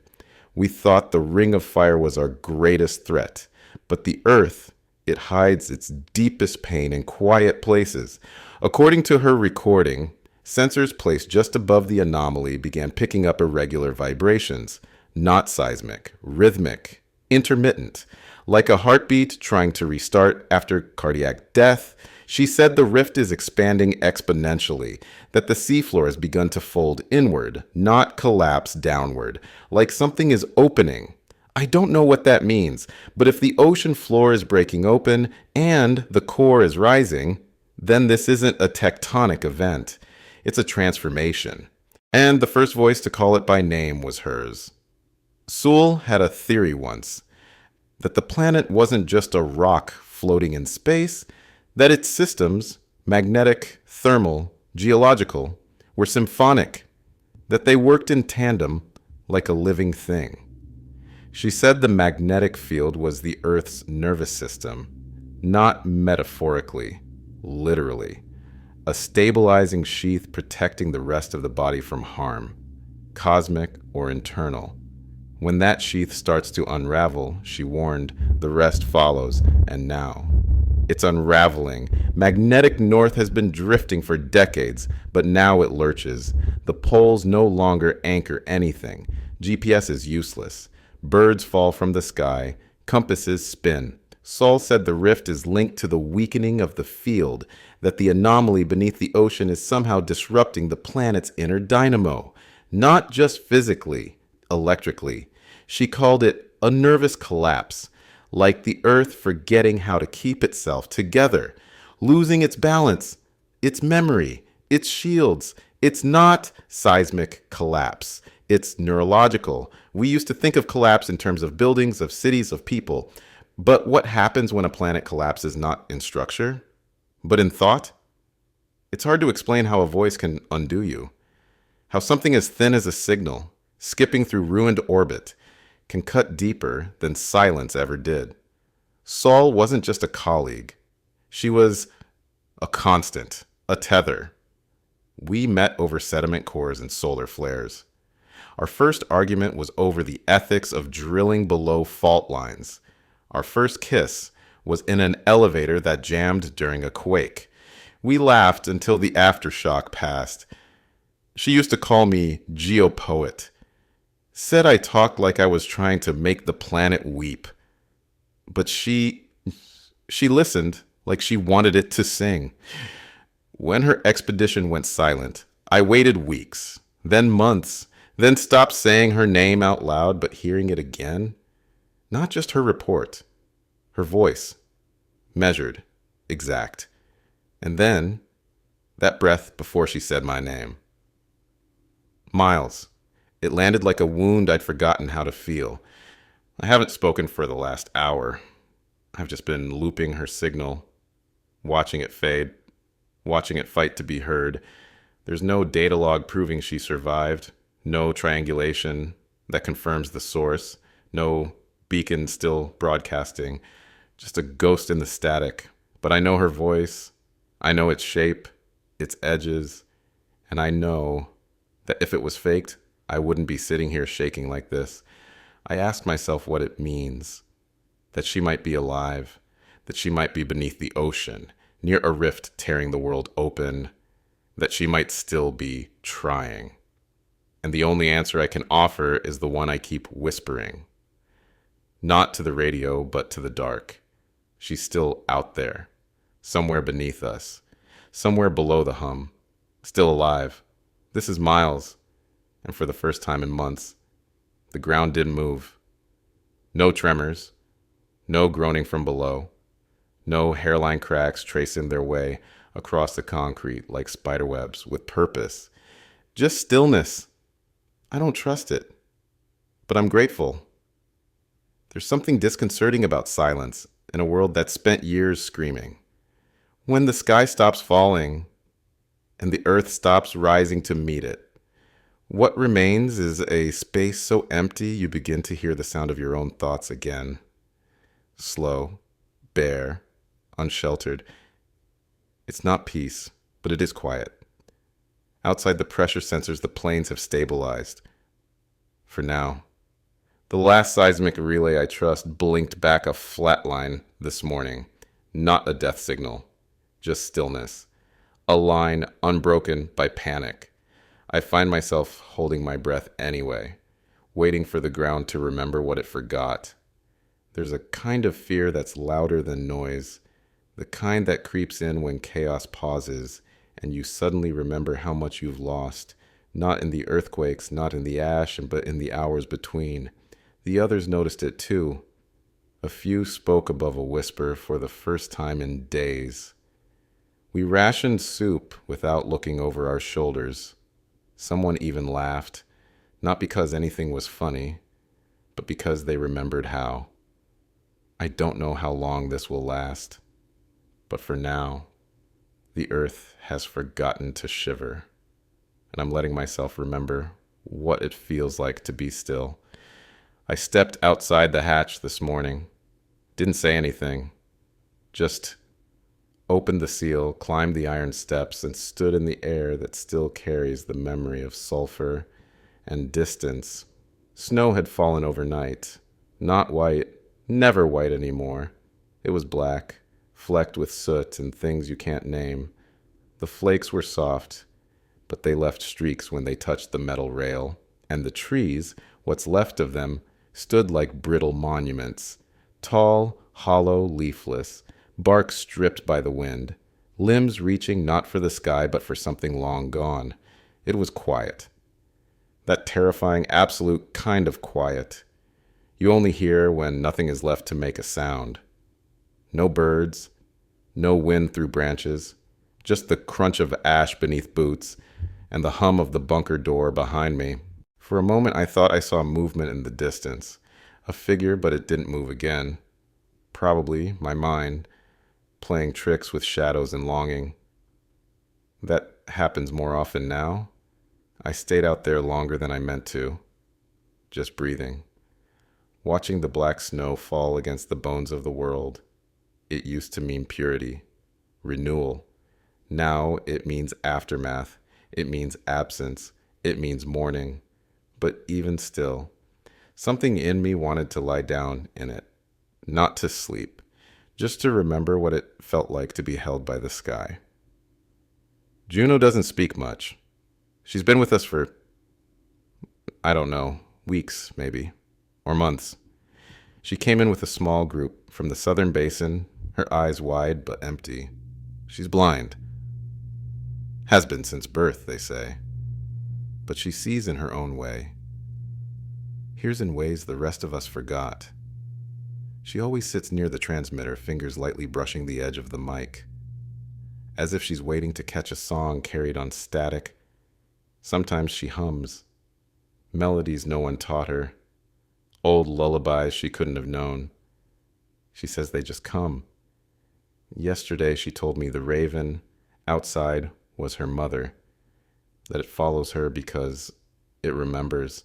We thought the ring of fire was our greatest threat, but the Earth, it hides its deepest pain in quiet places. According to her recording, sensors placed just above the anomaly began picking up irregular vibrations, not seismic, rhythmic, intermittent, like a heartbeat trying to restart after cardiac death. She said the rift is expanding exponentially, that the seafloor has begun to fold inward, not collapse downward, like something is opening. I don't know what that means, but if the ocean floor is breaking open and the core is rising, then this isn't a tectonic event. It's a transformation. And the first voice to call it by name was hers. Sewell had a theory once, that the planet wasn't just a rock floating in space, that its systems, magnetic, thermal, geological, were symphonic, that they worked in tandem like a living thing. She said the magnetic field was the Earth's nervous system, not metaphorically, literally, a stabilizing sheath protecting the rest of the body from harm, cosmic or internal. When that sheath starts to unravel, she warned, the rest follows, and now it's unraveling. Magnetic north has been drifting for decades, but now it lurches. The poles no longer anchor anything. GPS is useless. Birds fall from the sky. Compasses spin. Saul said the rift is linked to the weakening of the field, that the anomaly beneath the ocean is somehow disrupting the planet's inner dynamo. Not just physically, electrically. She called it a nervous collapse, like the Earth forgetting how to keep itself together, losing its balance, its memory, its shields. It's not seismic collapse. It's neurological. We used to think of collapse in terms of buildings, of cities, of people. But what happens when a planet collapses not in structure, but in thought? It's hard to explain how a voice can undo you. How something as thin as a signal, skipping through ruined orbit, can cut deeper than silence ever did. Saul wasn't just a colleague. She was a constant, a tether. We met over sediment cores and solar flares. Our first argument was over the ethics of drilling below fault lines. Our first kiss was in an elevator that jammed during a quake. We laughed until the aftershock passed. She used to call me geopoet. Said I talked like I was trying to make the planet weep. But she listened like she wanted it to sing. When her expedition went silent, I waited weeks, then months, then stopped saying her name out loud, but hearing it again. Not just her report, her voice, measured, exact. And then, that breath before she said my name. Miles. It landed like a wound I'd forgotten how to feel. I haven't spoken for the last hour. I've just been looping her signal, watching it fade, watching it fight to be heard. There's no data log proving she survived, no triangulation that confirms the source, no beacon still broadcasting, just a ghost in the static. But I know her voice, I know its shape, its edges, and I know that if it was faked, I wouldn't be sitting here shaking like this. I ask myself what it means, that she might be alive, that she might be beneath the ocean, near a rift tearing the world open, that she might still be trying. And the only answer I can offer is the one I keep whispering. Not to the radio, but to the dark. She's still out there, somewhere beneath us, somewhere below the hum, still alive. This is Miles. And for the first time in months, the ground didn't move. No tremors, no groaning from below, no hairline cracks tracing their way across the concrete like spiderwebs with purpose. Just stillness. I don't trust it. But I'm grateful. There's something disconcerting about silence in a world that spent years screaming. When the sky stops falling and the earth stops rising to meet it, what remains is a space so empty you begin to hear the sound of your own thoughts again. Slow, bare, unsheltered. It's not peace, but it is quiet. Outside the pressure sensors, the planes have stabilized. For now. The last seismic relay I trust blinked back a flat line this morning. Not a death signal, just stillness. A line unbroken by panic. I find myself holding my breath anyway, waiting for the ground to remember what it forgot. There's a kind of fear that's louder than noise, the kind that creeps in when chaos pauses and you suddenly remember how much you've lost, not in the earthquakes, not in the ash, but in the hours between. The others noticed it too. A few spoke above a whisper for the first time in days. We rationed soup without looking over our shoulders. Someone even laughed, not because anything was funny, but because they remembered how. I don't know how long this will last, but for now, the earth has forgotten to shiver, and I'm letting myself remember what it feels like to be still. I stepped outside the hatch this morning, didn't say anything, just opened the seal, climbed the iron steps, and stood in the air that still carries the memory of sulfur and distance. Snow had fallen overnight, not white, never white anymore. It was black, flecked with soot and things you can't name. The flakes were soft, but they left streaks when they touched the metal rail, and the trees, what's left of them, stood like brittle monuments, tall, hollow, leafless, bark stripped by the wind, limbs reaching not for the sky but for something long gone. It was quiet. That terrifying, absolute kind of quiet you only hear when nothing is left to make a sound. No birds, no wind through branches, just the crunch of ash beneath boots and the hum of the bunker door behind me. For a moment I thought I saw movement in the distance, a figure, but it didn't move again. Probably my mind, playing tricks with shadows and longing. That happens more often now. I stayed out there longer than I meant to, just breathing. Watching the black snow fall against the bones of the world, it used to mean purity, renewal. Now it means aftermath, it means absence, it means mourning. But even still, something in me wanted to lie down in it, not to sleep, just to remember what it felt like to be held by the sky. Juno doesn't speak much. She's been with us for, I don't know, weeks maybe, or months. She came in with a small group from the southern basin, her eyes wide but empty. She's blind. Has been since birth, they say. But she sees in her own way. Hears in ways the rest of us forgot. She always sits near the transmitter, fingers lightly brushing the edge of the mic, as if she's waiting to catch a song carried on static. Sometimes she hums, melodies no one taught her, old lullabies she couldn't have known. She says they just come. Yesterday she told me the raven outside was her mother, that it follows her because it remembers,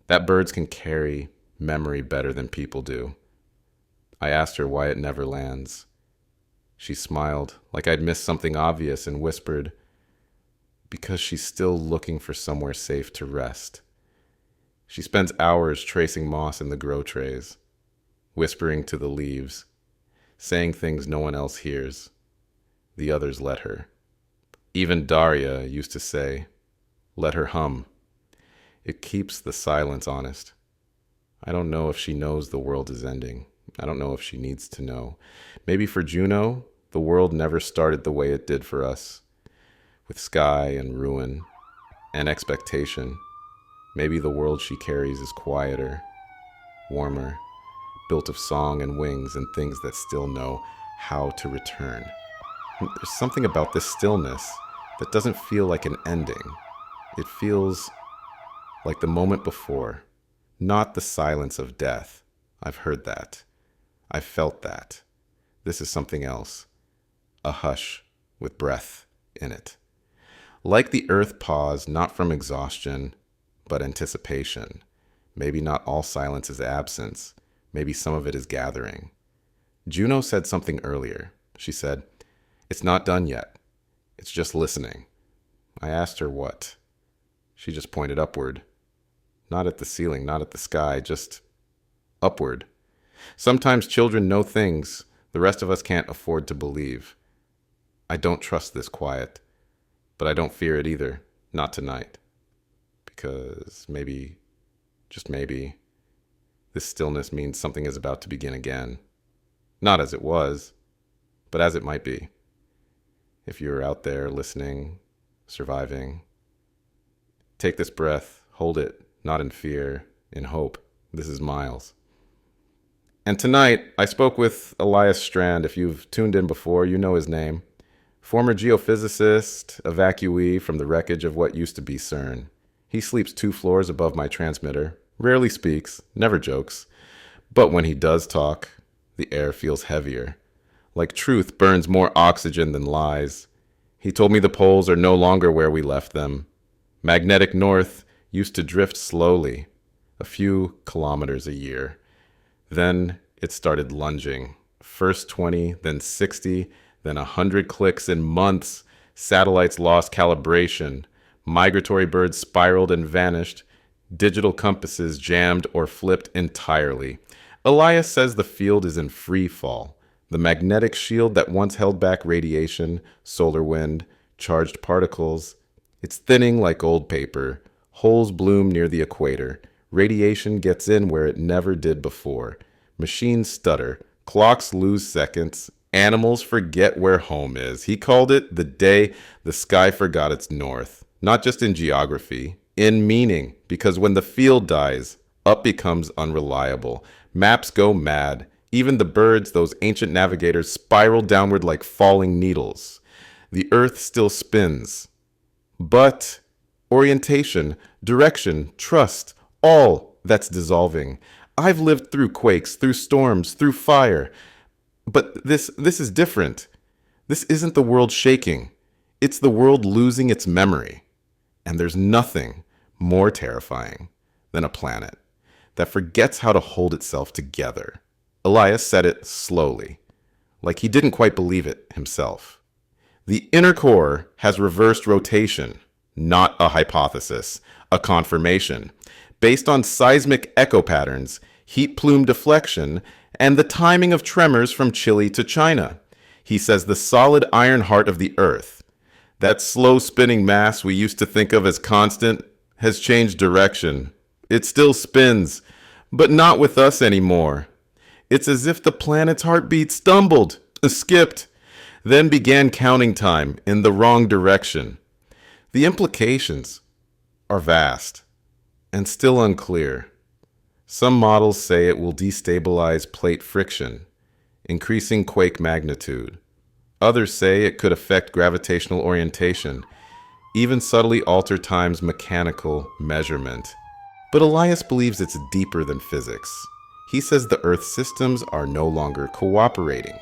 that birds can carry memory better than people do. I asked her why it never lands. She smiled like I'd missed something obvious and whispered, because she's still looking for somewhere safe to rest. She spends hours tracing moss in the grow trays, whispering to the leaves, saying things no one else hears. The others let her. Even Daria used to say, let her hum. It keeps the silence honest. I don't know if she knows the world is ending. I don't know if she needs to know. Maybe for Juno, the world never started the way it did for us, with sky and ruin and expectation. Maybe the world she carries is quieter, warmer, built of song and wings and things that still know how to return. There's something about this stillness that doesn't feel like an ending. It feels like the moment before, not the silence of death. I've heard that. I've felt that. This is something else. A hush with breath in it. Like the earth paused, not from exhaustion, but anticipation. Maybe not all silence is absence. Maybe some of it is gathering. Juno said something earlier. She said, "It's not done yet. It's just listening." I asked her what. She just pointed upward. Not at the ceiling, not at the sky, just upward. Sometimes children know things the rest of us can't afford to believe. I don't trust this quiet, but I don't fear it either. Not tonight. Because maybe, just maybe, this stillness means something is about to begin again. Not as it was, but as it might be. If you're out there listening, surviving, take this breath, hold it, not in fear, in hope. This is Miles. And tonight, I spoke with Elias Strand. If you've tuned in before, you know his name. Former geophysicist, evacuee from the wreckage of what used to be CERN. He sleeps 2 floors above my transmitter, rarely speaks, never jokes. But when he does talk, the air feels heavier. Like truth burns more oxygen than lies. He told me the poles are no longer where we left them. Magnetic north used to drift slowly, a few kilometers a year. Then it started lunging. First 20, then 60, then 100 clicks in months. Satellites lost calibration. Migratory birds spiraled and vanished. Digital compasses jammed or flipped entirely. Elias says the field is in free fall. The magnetic shield that once held back radiation, solar wind, charged particles, it's thinning like old paper. Holes bloom near the equator. Radiation gets in where it never did before. Machines stutter. Clocks lose seconds. Animals forget where home is. He called it the day the sky forgot its north. Not just in geography, in meaning. Because when the field dies, up becomes unreliable. Maps go mad. Even the birds, those ancient navigators, spiral downward like falling needles. The earth still spins. But orientation, direction, trust, all that's dissolving. I've lived through quakes, through storms, through fire. But this is different. This isn't the world shaking. It's the world losing its memory. And there's nothing more terrifying than a planet that forgets how to hold itself together. Elias said it slowly, like he didn't quite believe it himself. The inner core has reversed rotation, not a hypothesis, a confirmation, based on seismic echo patterns, heat plume deflection, and the timing of tremors from Chile to China. He says the solid iron heart of the Earth, that slow spinning mass we used to think of as constant, has changed direction. It still spins, but not with us anymore. It's as if the planet's heartbeat stumbled, skipped, then began counting time in the wrong direction. The implications are vast and still unclear. Some models say it will destabilize plate friction, increasing quake magnitude. Others say it could affect gravitational orientation, even subtly alter time's mechanical measurement. But Elias believes it's deeper than physics. He says the Earth's systems are no longer cooperating.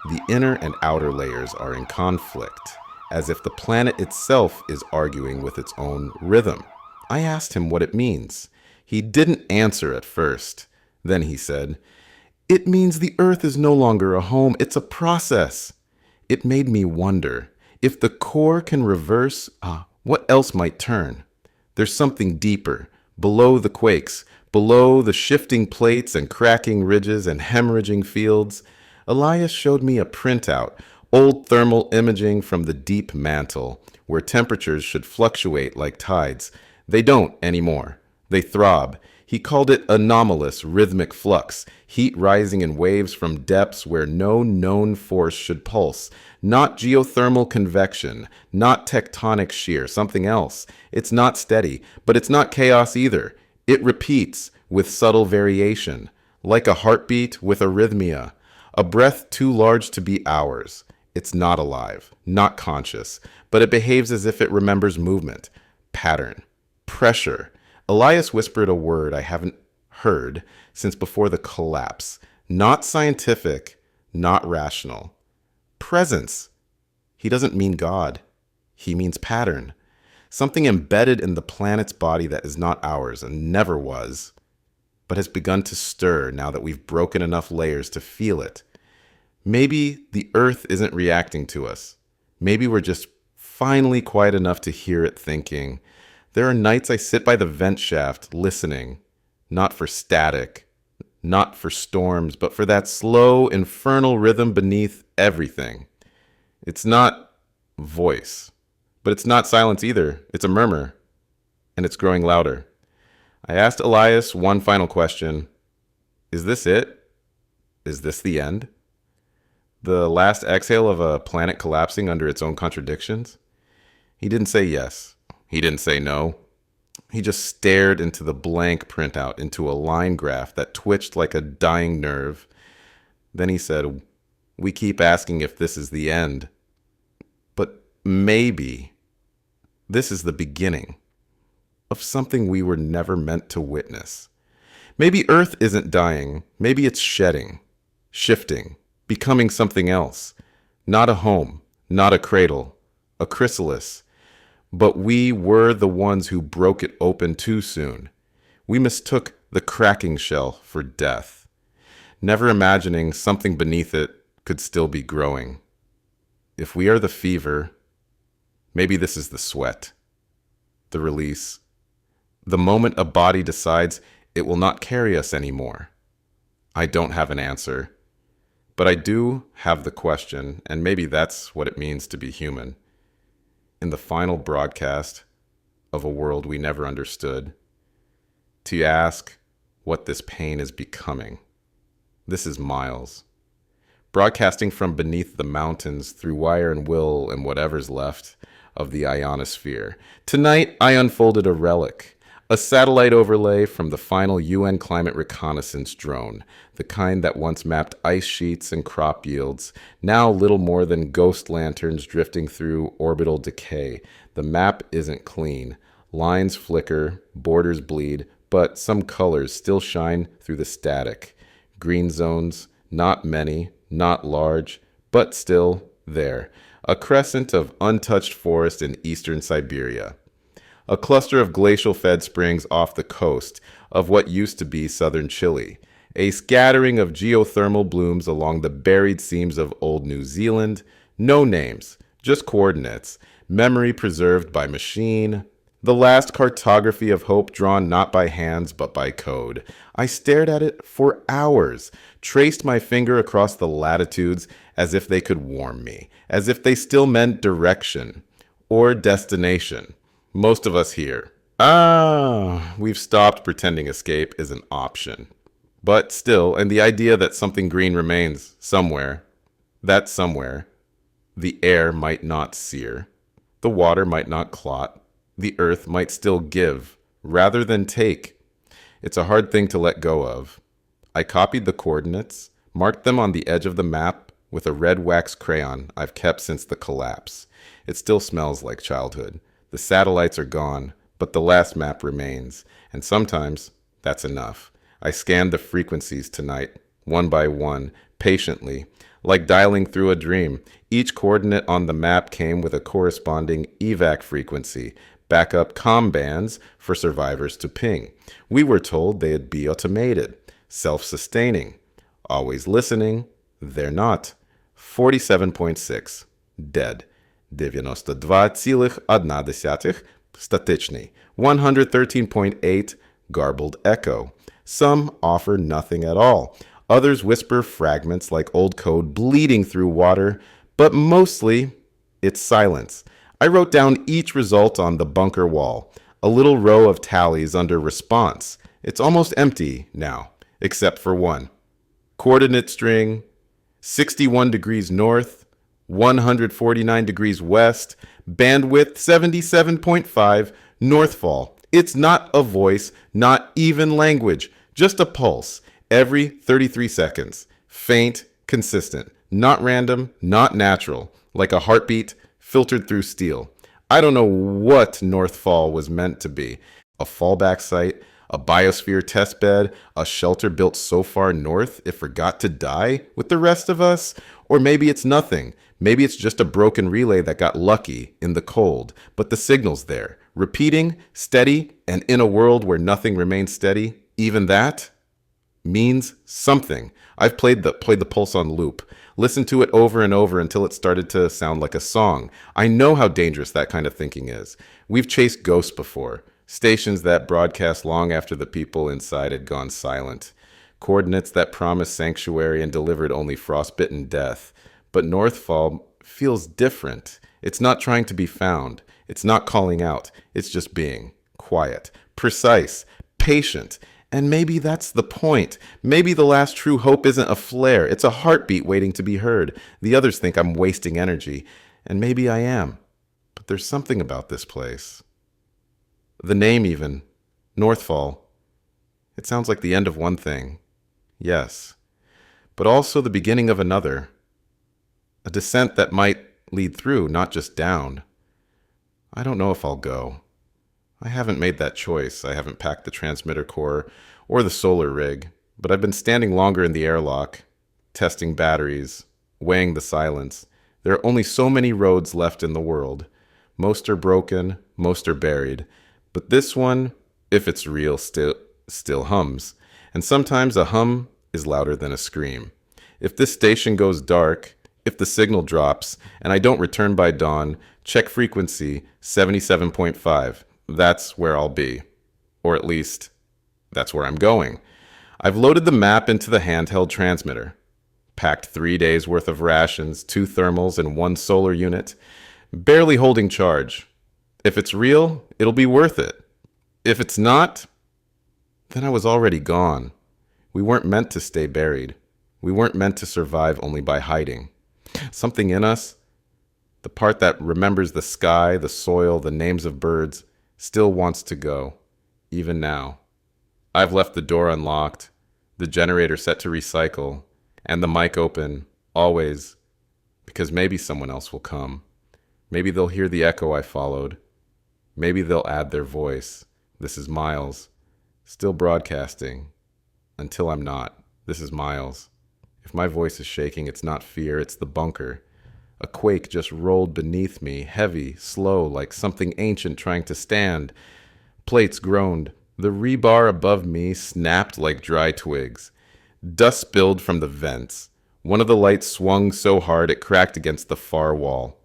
The inner and outer layers are in conflict, as if the planet itself is arguing with its own rhythm. I asked him what it means. He didn't answer at first. Then he said, "It means the Earth is no longer a home, it's a process." It made me wonder, if the core can reverse, what else might turn? There's something deeper, below the quakes, below the shifting plates and cracking ridges and hemorrhaging fields. Elias showed me a printout, old thermal imaging from the deep mantle, where temperatures should fluctuate like tides. They don't anymore. They throb. He called it anomalous rhythmic flux, heat rising in waves from depths where no known force should pulse. Not geothermal convection, not tectonic shear, something else. It's not steady, but it's not chaos either. It repeats with subtle variation, like a heartbeat with arrhythmia, a breath too large to be ours. It's not alive, not conscious, but it behaves as if it remembers movement, pattern, pressure. Elias whispered a word I haven't heard since before the collapse. Not scientific, not rational. Presence. He doesn't mean God. He means pattern. Something embedded in the planet's body that is not ours and never was, but has begun to stir now that we've broken enough layers to feel it. Maybe the Earth isn't reacting to us. Maybe we're just finally quiet enough to hear it thinking. There are nights I sit by the vent shaft listening, not for static, not for storms, but for that slow, infernal rhythm beneath everything. It's not voice, but it's not silence either. It's a murmur, and it's growing louder. I asked Elias one final question. Is this it? Is this the end? The last exhale of a planet collapsing under its own contradictions? He didn't say yes. He didn't say no. He just stared into the blank printout, into a line graph that twitched like a dying nerve. Then he said, "We keep asking if this is the end. But maybe this is the beginning of something we were never meant to witness. Maybe Earth isn't dying. Maybe it's shedding, shifting, becoming something else. Not a home, not a cradle, a chrysalis. But we were the ones who broke it open too soon. We mistook the cracking shell for death, never imagining something beneath it could still be growing. If we are the fever, maybe this is the sweat, the release, the moment a body decides it will not carry us anymore. I don't have an answer, but I do have the question, and maybe that's what it means to be human. In the final broadcast of a world we never understood, to ask what this pain is becoming. This is Miles, broadcasting from beneath the mountains through wire and will and whatever's left of the ionosphere. Tonight, I unfolded a relic, a satellite overlay from the final UN climate reconnaissance drone, the kind that once mapped ice sheets and crop yields, now little more than ghost lanterns drifting through orbital decay. The map isn't clean. Lines flicker, borders bleed, but some colors still shine through the static. Green zones, not many, not large, but still there. A crescent of untouched forest in eastern Siberia. A cluster of glacial-fed springs off the coast of what used to be southern Chile. A scattering of geothermal blooms along the buried seams of old New Zealand. No names, just coordinates. Memory preserved by machine. The last cartography of hope drawn not by hands but by code. I stared at it for hours, traced my finger across the latitudes as if they could warm me, as if they still meant direction or destination. Most of us here, we've stopped pretending escape is an option. But still, and the idea that something green remains somewhere, that somewhere, the air might not sear, the water might not clot, the earth might still give rather than take. It's a hard thing to let go of. I copied the coordinates, marked them on the edge of the map with a red wax crayon I've kept since the collapse. It still smells like childhood. The satellites are gone, but the last map remains, and sometimes that's enough. I scanned the frequencies tonight, one by one, patiently, like dialing through a dream. Each coordinate on the map came with a corresponding evac frequency, backup comm bands for survivors to ping. We were told they'd be automated, self-sustaining, always listening. They're not. 47.6, dead. 92,1 статичний, 113.8 garbled echo. Some offer nothing at all. Others whisper fragments like old code bleeding through water, but mostly it's silence. I wrote down each result on the bunker wall, a little row of tallies under response. It's almost empty now, except for one. Coordinate string, 61 degrees north, 149 degrees west, bandwidth 77.5, Northfall. It's not a voice, not even language, just a pulse every 33 seconds. Faint, consistent, not random, not natural, like a heartbeat filtered through steel. I don't know what Northfall was meant to be. A fallback site, A biosphere testbed, a shelter built so far north it forgot to die with the rest of us? Or maybe it's nothing. Maybe it's just a broken relay that got lucky in the cold, but the signal's there, repeating, steady, and in a world where nothing remains steady, even that means something. I've played the pulse on loop, listened to it over and over until it started to sound like a song. I know how dangerous that kind of thinking is. We've chased ghosts before, stations that broadcast long after the people inside had gone silent, coordinates that promised sanctuary and delivered only frostbitten death. But Northfall feels different. It's not trying to be found. It's not calling out. It's just being quiet, precise, patient. And maybe that's the point. Maybe the last true hope isn't a flare. It's a heartbeat waiting to be heard. The others think I'm wasting energy. And maybe I am. But there's something about this place. The name even, Northfall. It sounds like the end of one thing. Yes. But also the beginning of another. A descent that might lead through, not just down. I don't know if I'll go. I haven't made that choice. I haven't packed the transmitter core or the solar rig, but I've been standing longer in the airlock, testing batteries, weighing the silence. There are only so many roads left in the world. Most are broken, most are buried, but this one, if it's real, still hums. And sometimes a hum is louder than a scream. If this station goes dark, if the signal drops, and I don't return by dawn, check frequency 77.5. That's where I'll be. Or at least, that's where I'm going. I've loaded the map into the handheld transmitter. Packed 3 days worth of rations, 2 thermals, and 1 solar unit. Barely holding charge. If it's real, it'll be worth it. If it's not, then I was already gone. We weren't meant to stay buried. We weren't meant to survive only by hiding. Something in us, the part that remembers the sky, the soil, the names of birds, still wants to go, even now. I've left the door unlocked, the generator set to recycle, and the mic open, always, because maybe someone else will come. Maybe they'll hear the echo I followed. Maybe they'll add their voice. This is Miles, still broadcasting. Until I'm not. This is Miles. If my voice is shaking, it's not fear, it's the bunker. A quake just rolled beneath me, heavy, slow, like something ancient trying to stand. Plates groaned. The rebar above me snapped like dry twigs. Dust spilled from the vents. One of the lights swung so hard it cracked against the far wall.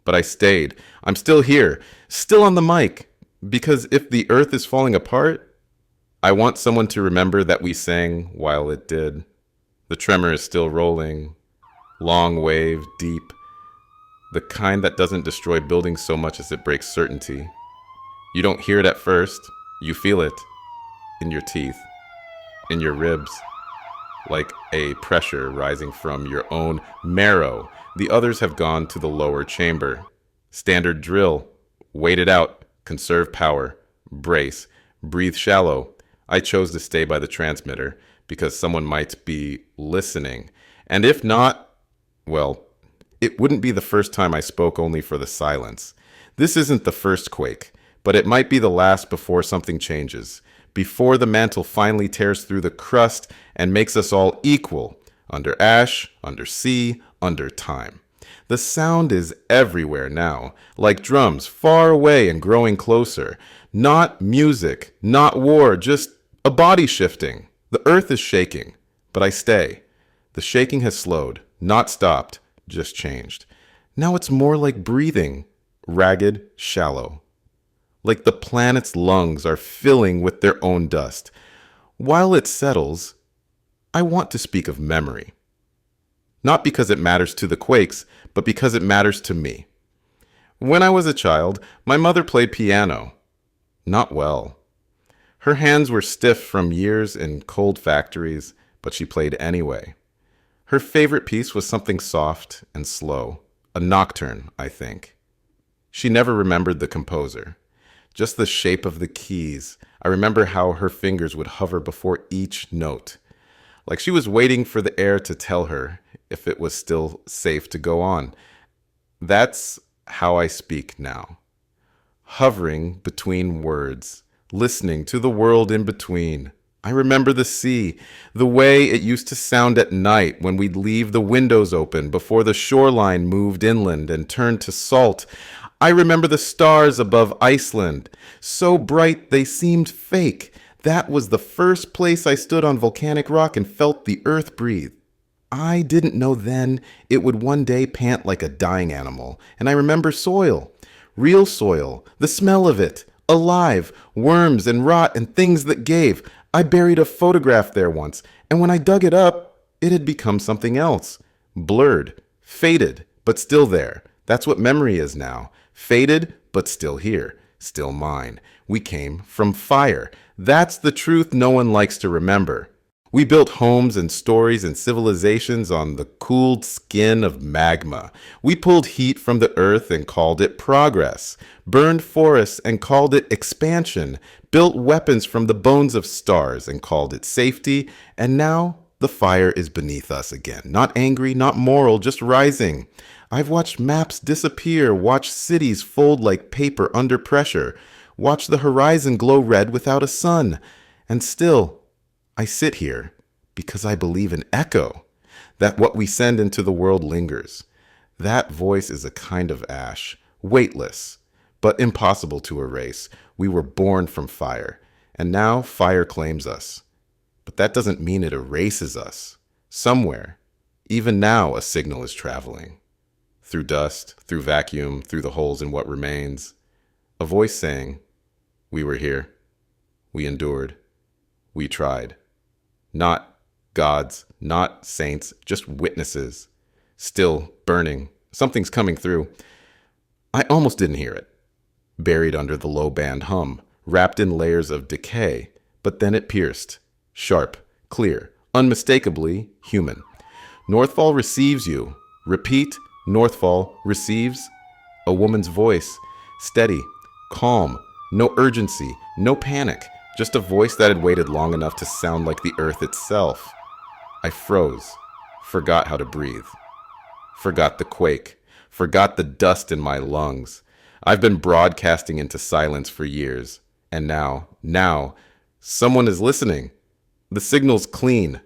But I stayed. I'm still here, still on the mic. Because if the earth is falling apart, I want someone to remember that we sang while it did. The tremor is still rolling. Long wave, deep. The kind that doesn't destroy buildings so much as it breaks certainty. You don't hear it at first. You feel it. In your teeth. In your ribs. Like a pressure rising from your own marrow. The others have gone to the lower chamber. Standard drill. Wait it out. Conserve power. Brace. Breathe shallow. I chose to stay by the transmitter because someone might be listening. And if not, well, it wouldn't be the first time I spoke only for the silence. This isn't the first quake, but it might be the last before something changes, before the mantle finally tears through the crust and makes us all equal, under ash, under sea, under time. The sound is everywhere now, like drums, far away and growing closer. Not music, not war, just a body shifting. The earth is shaking, but I stay. The shaking has slowed, not stopped, just changed. Now it's more like breathing, ragged, shallow. Like the planet's lungs are filling with their own dust. While it settles, I want to speak of memory. Not because it matters to the quakes, but because it matters to me. When I was a child, my mother played piano. Not well. Her hands were stiff from years in cold factories, but she played anyway. Her favorite piece was something soft and slow, a nocturne, I think. She never remembered the composer, just the shape of the keys. I remember how her fingers would hover before each note, like she was waiting for the air to tell her if it was still safe to go on. That's how I speak now, hovering between words, listening to the world in between. I remember the sea, the way it used to sound at night when we'd leave the windows open before the shoreline moved inland and turned to salt. I remember the stars above Iceland, so bright they seemed fake. That was the first place I stood on volcanic rock and felt the earth breathe. I didn't know then it would one day pant like a dying animal. And I remember soil, real soil, the smell of it, alive, worms and rot and things that gave. I buried a photograph there once, and when I dug it up, it had become something else. Blurred, faded, but still there. That's what memory is now. Faded, but still here, still mine. We came from fire. That's the truth no one likes to remember. We built homes and stories and civilizations on the cooled skin of magma. We pulled heat from the earth and called it progress, burned forests and called it expansion, built weapons from the bones of stars and called it safety, and now the fire is beneath us again. Not angry, not moral, just rising. I've watched maps disappear, watched cities fold like paper under pressure, watched the horizon glow red without a sun, and still, I sit here because I believe in echo, that what we send into the world lingers. That voice is a kind of ash, weightless, but impossible to erase. We were born from fire, and now fire claims us. But that doesn't mean it erases us. Somewhere, even now, a signal is traveling. Through dust, through vacuum, through the holes in what remains. A voice saying, we were here, we endured, we tried. Not gods, not saints, just witnesses. Still burning. Something's coming through. I almost didn't hear it. Buried under the low-band hum, wrapped in layers of decay, but then it pierced. Sharp, clear, unmistakably human. Northfall receives you. Repeat, Northfall receives. A woman's voice, steady, calm, no urgency, no panic. Just a voice that had waited long enough to sound like the earth itself. I froze, forgot how to breathe, forgot the quake, forgot the dust in my lungs. I've been broadcasting into silence for years, and now, someone is listening. The signal's clean,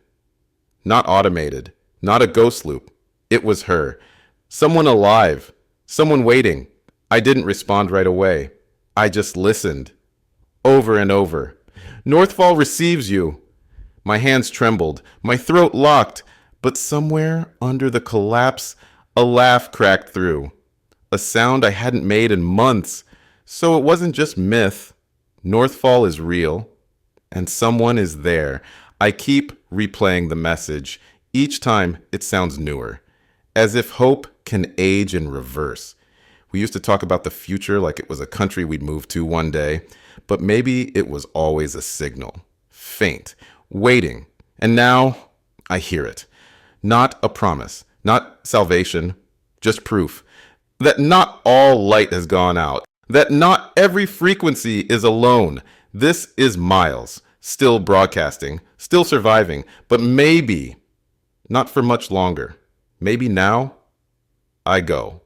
not automated, not a ghost loop. It was her. Someone alive, someone waiting. I didn't respond right away. I just listened, over and over. Northfall receives you. My hands trembled, my throat locked, but somewhere under the collapse, a laugh cracked through. A sound I hadn't made in months. So it wasn't just myth. Northfall is real, and someone is there. I keep replaying the message. Each time it sounds newer, as if hope can age in reverse. We used to talk about the future like it was a country we'd move to one day, but maybe it was always a signal, faint, waiting, and now I hear it. Not a promise, not salvation, just proof that not all light has gone out, that not every frequency is alone. This is Miles, still broadcasting, still surviving, but maybe not for much longer. Maybe now I go.